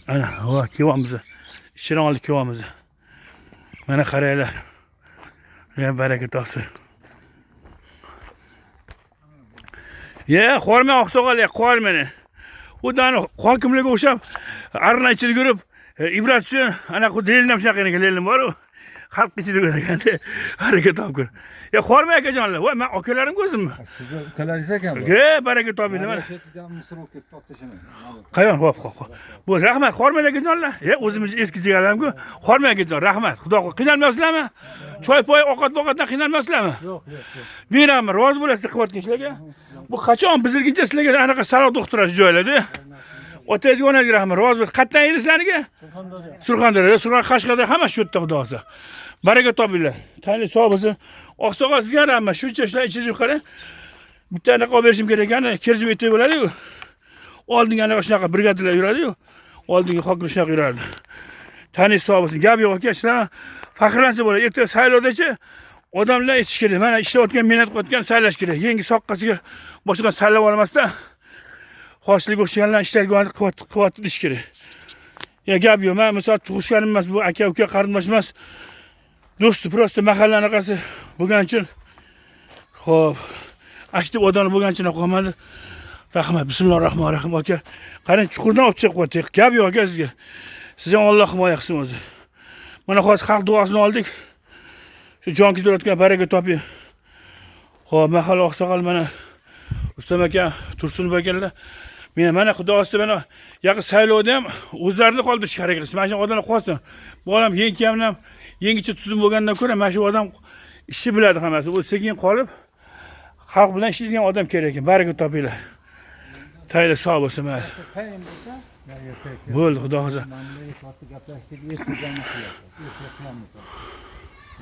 Ana, va kelyapmiz. Shirinlik kelyapmiz. Mana qaranglar. Ya baraka topsin. Ya, qorma oqsoqol, qormani. Udan hokimlarga o'xshab arna ichida yurib, ibrat uchun ana delnam shunaqa lelim bor-ku. Xalq ichida yurganda harakat topgur. Ya qorma akajonlar, voy men akalarim ko'zimmi? Sizni ukalaringiz ekan bu. Baraka topinglar mana. Ketidan misroq ketib toptashini. Qayon, hop. Bu rahmat qorma akajonlar. O'zimiz eski jigarlarim-ku. Qorma akajon, rahmat. Xudo qiynalmaysizlarmi? Choy-poy, ovqat-ovqatdan qiynalmaysizlarmi? Yo'q. Menam rozi bo'lasizlar qilyotgan ishlarga. Bu qachon bizilguncha sizlarga anaqa salom to'xtirasiz joylarda. Otangizga onangizga rahmat. Rozi bo'lasiz. Qayerdan edi sizlarga? Surxondaryo. Surxon Qashqadaryo hamma shu yerda xudo xolisa. Baraka topinglar. Tani sog' bo'lsin. Oqsoqol sizga rahmat. Shuncha ishlar ichida qarang. Bitta anaqa olib berishim kerak ekan. Kirjib etib bo'ladi-ku. Oldinga anaqa shunaqa brigadalar yuradi-ku. Oldinga hokim shunaqa yuradi. Tani sog' bo'lsin. Gap yo'q aka, sizlar faxrlansa bo'ladi. Ertaga saylovdachi odamlar etish kerak. Mana ishlayotgan, mehnat qilayotgan saylash kerak. Yangi soqqasiga boshqa saylab olmasdan xoshlik o'xshaganlar ishlarga quvvat ish kerak. Ya gap yo'q. Men misol tug'ishganim emas, bu aka uka qarindosh emas. Do'sti, prosta mahalla anaqasi bo'lgani uchun. Xo'p, aktiv odam bo'lgani uchun qolmadi. Rahmat. Bismillahirrohmanirrohim aka. Qarang, chuqurdan olib chiqib qo'ydik. Gap yo'q aka sizga. Sizga Alloh himoya qilsin o'zi. Mana hozir xalq duosini oldik. Shu jon kuydirayotgan baraka toping. Xo'p, mahalla oqsoqol mana Rustam aka, Tursunov akalar. Mana xudo ostida mana yaqin saylovda ham o'zlarini qoldirishga harakat qilishdi. Mana shu odamlar qolsin. Bu odam ham yangicha tuzum bo'lgandan ko'ra mana shu odam ishi biladi hammasi. U sekin qolib xalq bilan ishlaydigan odam kerak ekan. Baraka topinglar. Tayinli sog' bo'lsin mana. Bo'ldi, xudo xolisa.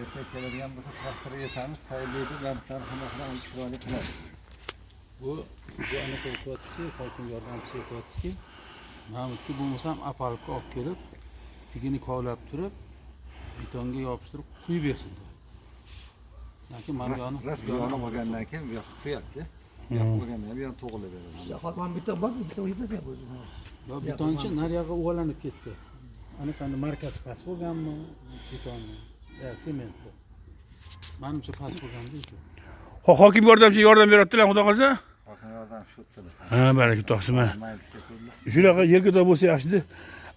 Ertaga keladigan bo'lsa taqdir etamiz, saylaydi, gamsar xonasini chiroyli qiladi. Bu anaqa o'qiyotdi, hokim yordamchisi o'qiyotdi. Mahmudga bo'lmasam apalibga olib kelib, tigini kovlab turib, betonga yopishtirib quyib bersin. Yoki mangani rasmiyoni olgandan keyin bu yoqqa quyadi. Bu yoqqa olgandan keyin to'g'rilab beradi. Hozir bitta bor, bitta o'yibsa o'zi. Yo, betonchi nariyoqqa uvalanib ketdi. Anaqani markaz pas bo'lganmi? Betonni. Ya, sement bu. Menimcha pas bo'lgan deydi. Hokim yordamchi yordam beryaptilar, xudo xolisa. Hokim yordam shu tilda. Ha, baraka topsin mana. Shunaqa yerga bo'lsa yaxshi.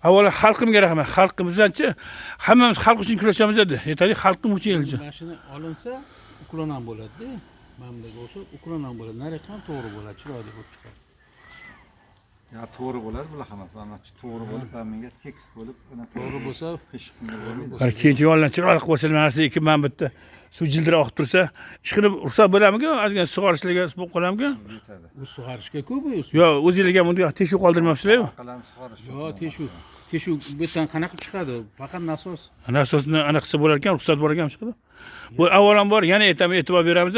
Avvalo xalqimga rahmat. Xalqimizdanchi hammamiz xalq uchun kurashamiz edi. Yetadi xalqim uchun elchi. Mashina olinsa, uklon ham bo'ladi-da. Mamlaga o'xshab uklon ham bo'ladi. Nariyoq ham to'g'ri bo'ladi, chiroyli bo'lib chiqadi. Ya to'g'ri bo'ladi bular hammasi. Mana to'g'ri bo'lib, menga tekst bo'lib, ana to'g'ri bo'lsa, hech qanday bo'lmaydi. Har keyinchi yo'ldan chiroyli qilib qo'ysalar, mana shu 2 man bitta suv jildira oqib tursa, ishqilib ruxsat bo'ladimi-ku? Ozgina sug'orishlarga bo'lib qoladimi-ku? Bu sug'orishga-ku bu. Yo, o'zingizga bunga teshuv qoldirmabsizlar-ku? Yo, teshuv betdan qanaqa chiqadi? Faqat nasos. Nasosni anaqasi bo'lar ekan, ruxsat bor ekan chiqadi. Bu avvalambor yana aytaman, e'tibor beramiz.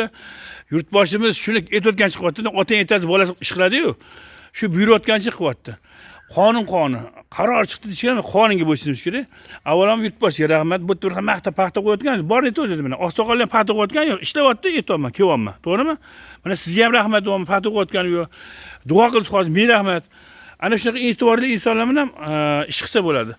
Yurtboshimiz shuni aytayotgan chiqyapti, otang aytasi bolasi ish qiladi-yu. Shu buyurayotgancha qilyapti. Qonun. Qaror chiqdi deshgan qonunga bo'ysunishimiz kerak. Avvalambor yurtboshiga rahmat. Bu turha paxta qo'yayotgan, bor aytib o'zida mana. Oqsoqollar ham paxta qo'yayotgan yo'q, ishlayapti, aytyapman, kelyapman. To'g'rimi? Mana sizga ham rahmat, paxta qo'yayotganim yo'q. Duo qilsiz hozir, men rahmat. Ana shunaqa e'tiborli insonlar bilan ish qilsa bo'ladi.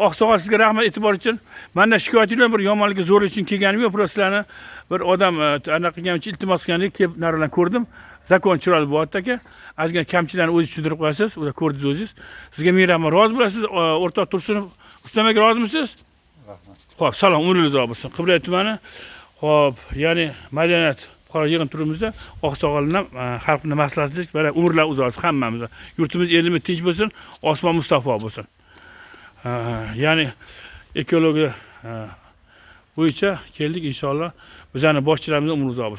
Oqsoqol sizga rahmat e'tibor uchun. Menda shikoyatinglar bir yomonlikka zo'rlik uchun kelganim yo'q, prostalarni bir odam anaqa qilgancha iltimos qilgandek kelib naridan ko'rdim. Zakon chiroyli bo'lyapti aka. Ozgina kamchiliklarni o'zingiz tushuntirib qo'yasiz, ular ko'rdingiz o'zingiz. Sizga men rahmat. Rozi bo'lasiz, o'rtoq Tursunov, Rustam aka rozimisiz? Rahmat. Xo'p, salom, umringiz uzoq bo'lsin. Qibray tumani. Xo'p, ya'ni madaniyat fuqaro yig'in turimizda oqsoqolni xalqni maslahatchilik va umrlar uzoq bo'lsin hammamiz. Yurtimiz, elimiz tinch bo'lsin, osmon mustafo bo'lsin. Ya'ni ekologiya bo'yicha keldik inshaalloh. Bizlarning boshchilarimiz umri uzoq bo'lsin.